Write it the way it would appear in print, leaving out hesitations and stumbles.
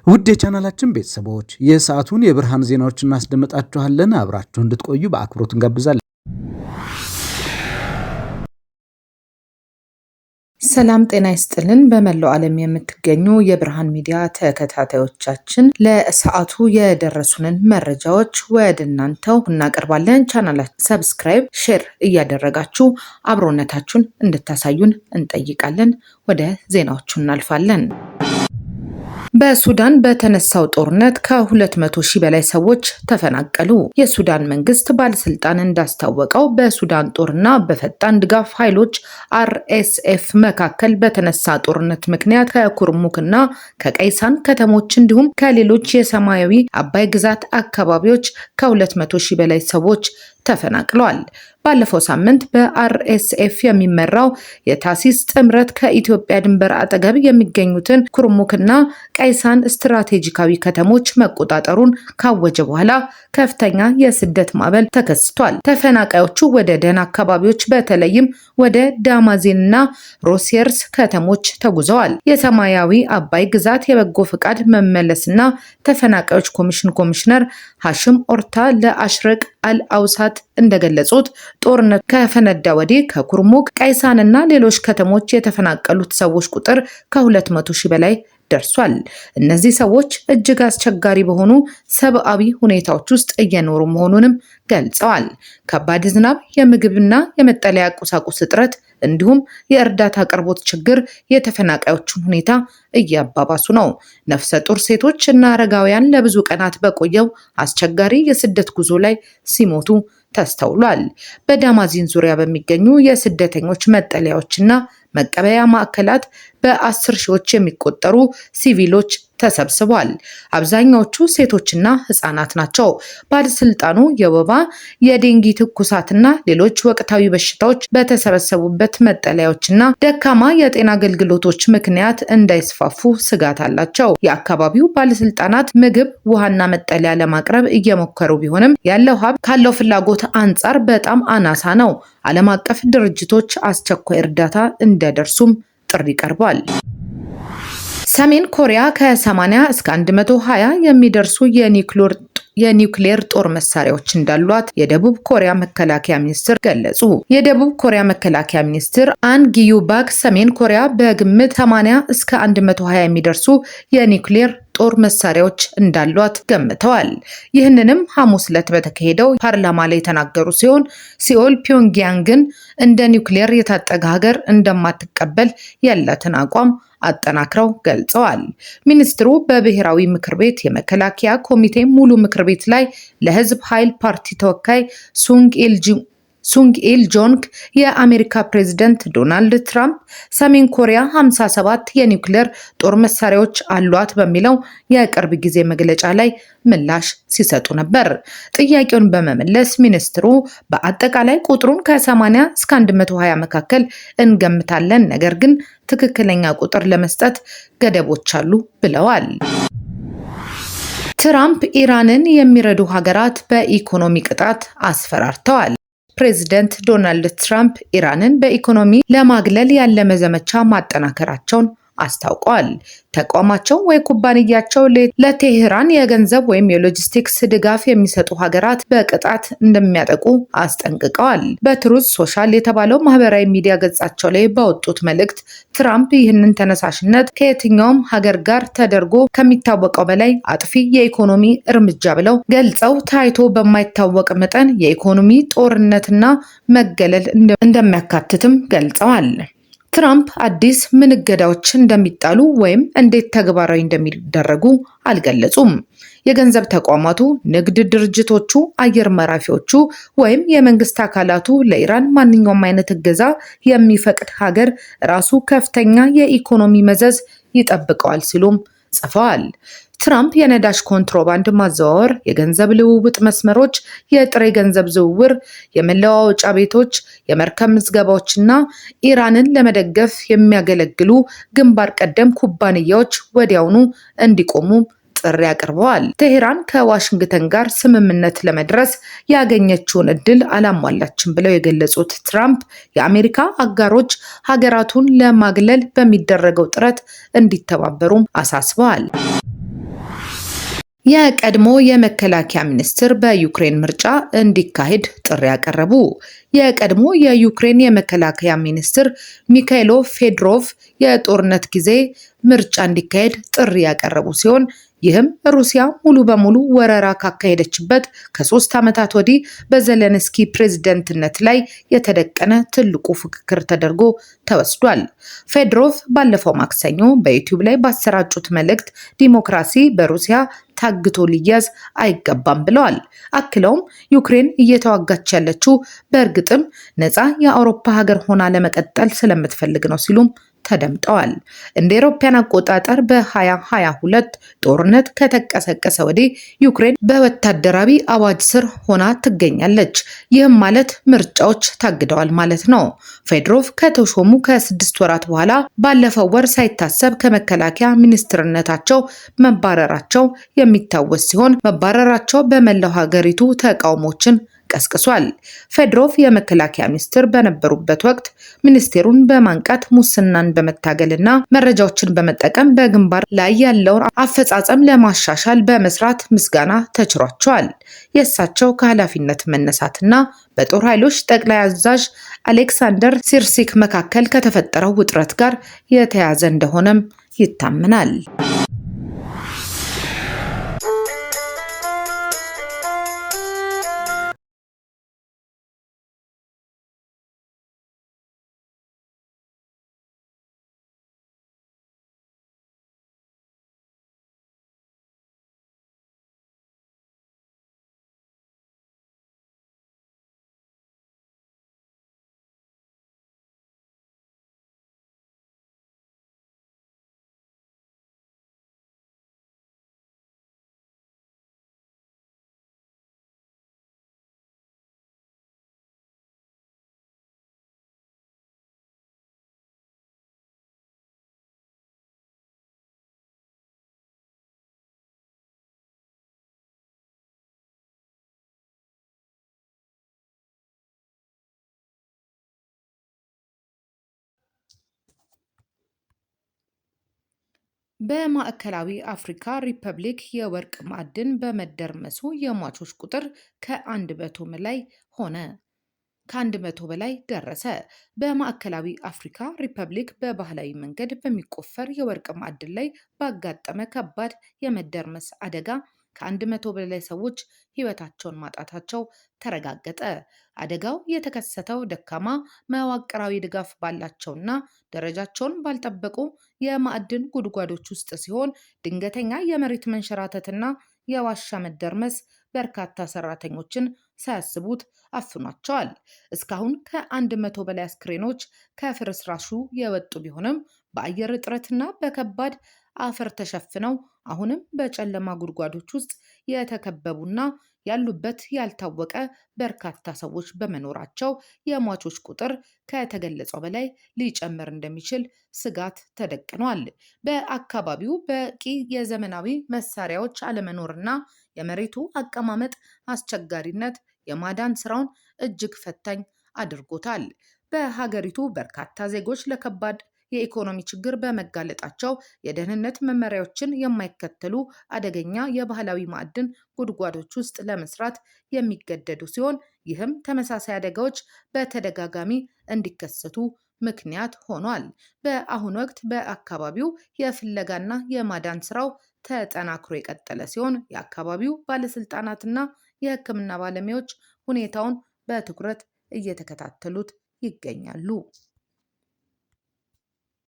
ውድ የቻናላችን ቤተሰቦች የሰዓቱን የብርሃን ዜናዎችን እናስደምጣችኋለን። አብራችሁ እንድትቆዩ በአክብሮት እንጋብዛለን። ሰላም ጤና ይስጥልን። በመላው ዓለም የምትገኙ የብርሃን ሚዲያ ተከታታዮቻችን ለሰዓቱ የደረሱንን መረጃዎች ወደ እናንተው እናቀርባለን። ቻናላችን ሰብስክራይብ፣ ሼር እያደረጋችሁ አብሮነታችሁን እንድታሳዩን እንጠይቃለን። ወደ ዜናዎቹ እናልፋለን። በሱዳን በተነሳው ጦርነት ከ200 ሺህ በላይ ሰዎች ተፈናቀሉ። የሱዳን መንግስት ባለስልጣን እንዳስታወቀው በሱዳን ጦርና በፈጣን ድጋፍ ኃይሎች RSF መካከል በተነሳ ጦርነት ምክንያት ከኩርሙክና ከቀይሳን ከተሞች እንዲሁም ከሌሎች የሰማያዊ አባይ ግዛት አካባቢዎች ከ200 ሺህ በላይ ሰዎች ተፈናቅለዋል። ባለፈው ሳምንት በRSF የሚመራው የታሲስ ጥምረት ከኢትዮጵያ ድንበር አጠገብ የሚገኙትን ኩርሙክና ቀይሳን ስትራቴጂካዊ ከተሞች መቆጣጠሩን ካወጀ በኋላ ከፍተኛ የስደት ማዕበል ተከስቷል። ተፈናቃዮቹ ወደ ደን አካባቢዎች በተለይም ወደ ዳማዚንና ሮሴርስ ከተሞች ተጉዘዋል። የሰማያዊ አባይ ግዛት የበጎ ፈቃድ መመለስና ተፈናቃዮች ኮሚሽን ኮሚሽነር ሐሽም ኦርታ ለአሽረቅ አልአውሳት እንደገለጹት ጦርነቱ ከፈነዳ ወዲህ ከኩርሙክ ቀይሳንና ሌሎች ከተሞች የተፈናቀሉት ሰዎች ቁጥር ከ200 ሺህ በላይ ደርሷል። እነዚህ ሰዎች እጅግ አስቸጋሪ በሆኑ ሰብአዊ ሁኔታዎች ውስጥ እየኖሩ መሆኑንም ገልጸዋል። ከባድ ዝናብ፣ የምግብና የመጠለያ ቁሳቁስ እጥረት እንዲሁም የእርዳታ አቅርቦት ችግር የተፈናቃዮቹን ሁኔታ እያባባሱ ነው። ነፍሰ ጡር ሴቶች እና አረጋውያን ለብዙ ቀናት በቆየው አስቸጋሪ የስደት ጉዞ ላይ ሲሞቱ ተስተውሏል። በዳማዚን ዙሪያ በሚገኙ የስደተኞች መጠለያዎችና መቀበያ ማዕከላት በ10 ሺዎች የሚቆጠሩ ሲቪሎች ተሰብስበዋል። አብዛኛዎቹ ሴቶችና ህፃናት ናቸው። ባለስልጣኑ የወባ፣ የዴንጊ ትኩሳትና ሌሎች ወቅታዊ በሽታዎች በተሰበሰቡበት መጠለያዎችና ደካማ የጤና አገልግሎቶች ምክንያት እንዳይስፋፉ ስጋት አላቸው። የአካባቢው ባለስልጣናት ምግብ፣ ውሃና መጠለያ ለማቅረብ እየሞከሩ ቢሆንም ያለው ሀብት ካለው ፍላጎት አንጻር በጣም አናሳ ነው። ዓለም አቀፍ ድርጅቶች አስቸኳይ እርዳታ እንዲያደርሱም ጥሪ ቀርቧል። ሰሜን ኮሪያ ከ80 እስከ 120 የሚደርሱ የኒውክሌር ጦር መሳሪያዎች እንዳሏት የደቡብ ኮሪያ መከላከያ ሚኒስትር ገለጹ። የደቡብ ኮሪያ መከላከያ ሚኒስትር አን ጊዩባክ ሰሜን ኮሪያ በግምት 80 እስከ 120 የሚደርሱ የኒውክሌር ጦር መሳሪያዎች እንዳሏት ገምተዋል። ይህንንም ሐሙስ ዕለት በተካሄደው ፓርላማ ላይ የተናገሩ ሲሆን ሲኦል ፒዮንግያንግን እንደ ኒውክሌር የታጠቀ ሀገር እንደማትቀበል ያላትን አቋም አጠናክረው ገልጸዋል። ሚኒስትሩ በብሔራዊ ምክር ቤት የመከላከያ ኮሚቴ ሙሉ ምክር ቤት ላይ ለህዝብ ኃይል ፓርቲ ተወካይ ሱንግ ኢል ጆንግ የአሜሪካ ፕሬዝዳንት ዶናልድ ትራምፕ ሰሜን ኮሪያ 57 የኒውክሌር ጦር መሳሪያዎች አሏት በሚለው የቅርብ ጊዜ መግለጫ ላይ ምላሽ ሲሰጡ ነበር። ጥያቄውን በመመለስ ሚኒስትሩ በአጠቃላይ ቁጥሩን ከ80 እስከ 120 መካከል እንገምታለን፣ ነገር ግን ትክክለኛ ቁጥር ለመስጠት ገደቦች አሉ ብለዋል። ትራምፕ ኢራንን የሚረዱ ሀገራት በኢኮኖሚ ቅጣት አስፈራርተዋል። ፕሬዚደንት ዶናልድ ትራምፕ ኢራንን በኢኮኖሚ ለማግለል ያለመ ዘመቻ ማጠናከራቸውን አስታውቀዋል። ተቋማቸው ወይ ኩባንያቸው ለቴህራን የገንዘብ ወይም የሎጂስቲክስ ድጋፍ የሚሰጡ ሀገራት በቅጣት እንደሚያጠቁ አስጠንቅቀዋል። በትሩዝ ሶሻል የተባለው ማህበራዊ ሚዲያ ገጻቸው ላይ ባወጡት መልእክት ትራምፕ ይህንን ተነሳሽነት ከየትኛውም ሀገር ጋር ተደርጎ ከሚታወቀው በላይ አጥፊ የኢኮኖሚ እርምጃ ብለው ገልጸው ታይቶ በማይታወቅ መጠን የኢኮኖሚ ጦርነትና መገለል እንደሚያካትትም ገልጸዋል። ትራምፕ አዲስ ምን እገዳዎች እንደሚጣሉ ወይም እንዴት ተግባራዊ እንደሚደረጉ አልገለጹም። የገንዘብ ተቋማቱ፣ ንግድ ድርጅቶቹ፣ አየር ማረፊያዎቹ ወይም የመንግስት አካላቱ ለኢራን ማንኛውም አይነት እገዛ የሚፈቅድ ሀገር ራሱ ከፍተኛ የኢኮኖሚ መዘዝ ይጠብቀዋል ሲሉም ጽፈዋል። ትራምፕ የነዳጅ ኮንትሮባንድ ማዘዋወር፣ የገንዘብ ልውውጥ መስመሮች፣ የጥሬ ገንዘብ ዝውውር፣ የመለዋወጫ ቤቶች፣ የመርከብ ምዝገባዎችና ኢራንን ለመደገፍ የሚያገለግሉ ግንባር ቀደም ኩባንያዎች ወዲያውኑ እንዲቆሙ ጥሪ አቅርበዋል። ቴህራን ከዋሽንግተን ጋር ስምምነት ለመድረስ ያገኘችውን እድል አላሟላችም ብለው የገለጹት ትራምፕ የአሜሪካ አጋሮች ሀገራቱን ለማግለል በሚደረገው ጥረት እንዲተባበሩም አሳስበዋል። የቀድሞ የመከላከያ ሚኒስትር በዩክሬን ምርጫ እንዲካሄድ ጥሪ ያቀረቡ። የቀድሞ የዩክሬን የመከላከያ ሚኒስትር ሚካይሎ ፌዶሮቭ የጦርነት ጊዜ ምርጫ እንዲካሄድ ጥሪ ያቀረቡ ሲሆን ይህም ሩሲያ ሙሉ በሙሉ ወረራ ካካሄደችበት ከ3 ዓመታት ወዲህ በዘለንስኪ ፕሬዝደንትነት ላይ የተደቀነ ትልቁ ፍክክር ተደርጎ ተወስዷል። ፌዶሮቭ ባለፈው ማክሰኞ በዩቲዩብ ላይ ባሰራጩት መልእክት ዲሞክራሲ በሩሲያ ታግቶ ሊያዝ አይገባም ብለዋል። አክለውም ዩክሬን እየተዋጋች ያለችው በእርግጥም ነፃ የአውሮፓ ሀገር ሆና ለመቀጠል ስለምትፈልግ ነው ሲሉም ተደምጠዋል። እንደ አውሮፓውያን አቆጣጠር በ2022 ጦርነት ከተቀሰቀሰ ወዲህ ዩክሬን በወታደራዊ አዋጅ ስር ሆና ትገኛለች። ይህም ማለት ምርጫዎች ታግደዋል ማለት ነው። ፌዶሮቭ ከተሾሙ ከ6 ወራት በኋላ ባለፈው ወር ሳይታሰብ ከመከላከያ ሚኒስትርነታቸው መባረራቸው የሚታወስ ሲሆን መባረራቸው በመላው ሀገሪቱ ተቃውሞችን ቀስቅሷል። ፌዶሮቭ የመከላከያ ሚኒስትር በነበሩበት ወቅት ሚኒስቴሩን በማንቃት ሙስናን በመታገልና መረጃዎችን በመጠቀም በግንባር ላይ ያለውን አፈጻጸም ለማሻሻል በመስራት ምስጋና ተችሯቸዋል። የእሳቸው ከኃላፊነት መነሳትና በጦር ኃይሎች ጠቅላይ አዛዥ አሌክሳንደር ሲርሲክ መካከል ከተፈጠረው ውጥረት ጋር የተያያዘ እንደሆነም ይታመናል። በማዕከላዊ አፍሪካ ሪፐብሊክ የወርቅ ማዕድን በመደርመሱ የሟቾች ቁጥር ከ100 በላይ ሆነ። ከ100 በላይ ደረሰ። በማዕከላዊ አፍሪካ ሪፐብሊክ በባህላዊ መንገድ በሚቆፈር የወርቅ ማዕድን ላይ ባጋጠመ ከባድ የመደርመስ አደጋ ከ100 በላይ ሰዎች ሕይወታቸውን ማጣታቸው ተረጋገጠ። አደጋው የተከሰተው ደካማ መዋቅራዊ ድጋፍ ባላቸውና ደረጃቸውን ባልጠበቁ የማዕድን ጉድጓዶች ውስጥ ሲሆን ድንገተኛ የመሬት መንሸራተትና የዋሻ መደርመስ በርካታ ሰራተኞችን ሳያስቡት አፍኗቸዋል። እስካሁን ከ100 በላይ አስክሬኖች ከፍርስራሹ የወጡ ቢሆንም በአየር እጥረትና በከባድ አፈር ተሸፍነው አሁንም በጨለማ ጉድጓዶች ውስጥ የተከበቡና ያሉበት ያልታወቀ በርካታ ሰዎች በመኖራቸው የሟቾች ቁጥር ከተገለጸው በላይ ሊጨምር እንደሚችል ስጋት ተደቅኗል። በአካባቢው በቂ የዘመናዊ መሳሪያዎች አለመኖርና የመሬቱ አቀማመጥ አስቸጋሪነት የማዳን ስራውን እጅግ ፈታኝ አድርጎታል። በሀገሪቱ በርካታ ዜጎች ለከባድ የኢኮኖሚ ችግር በመጋለጣቸው የደህንነት መመሪያዎችን የማይከተሉ አደገኛ የባህላዊ ማዕድን ጉድጓዶች ውስጥ ለመስራት የሚገደዱ ሲሆን ይህም ተመሳሳይ አደጋዎች በተደጋጋሚ እንዲከሰቱ ምክንያት ሆኗል። በአሁኑ ወቅት በአካባቢው የፍለጋና የማዳን ስራው ተጠናክሮ የቀጠለ ሲሆን የአካባቢው ባለስልጣናትና የሕክምና ባለሙያዎች ሁኔታውን በትኩረት እየተከታተሉት ይገኛሉ።